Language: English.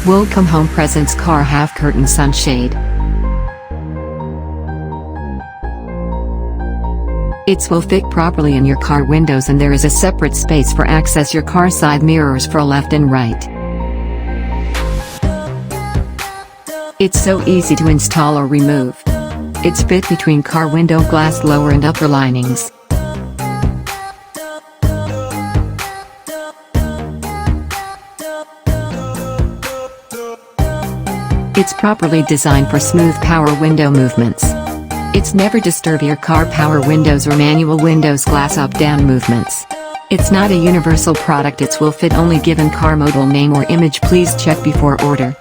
WolkomHome presents car half curtain sunshade. It will fit properly in your car windows, and there is a separate space for access your car side mirrors for left and right. It's so easy to install or remove. It's fit between car window glass lower and upper linings. It's properly designed for smooth power window movements. It's never disturb your car power windows or manual windows glass up-down movements. It's not a universal product. It will fit only given car model name or image. Please check before order.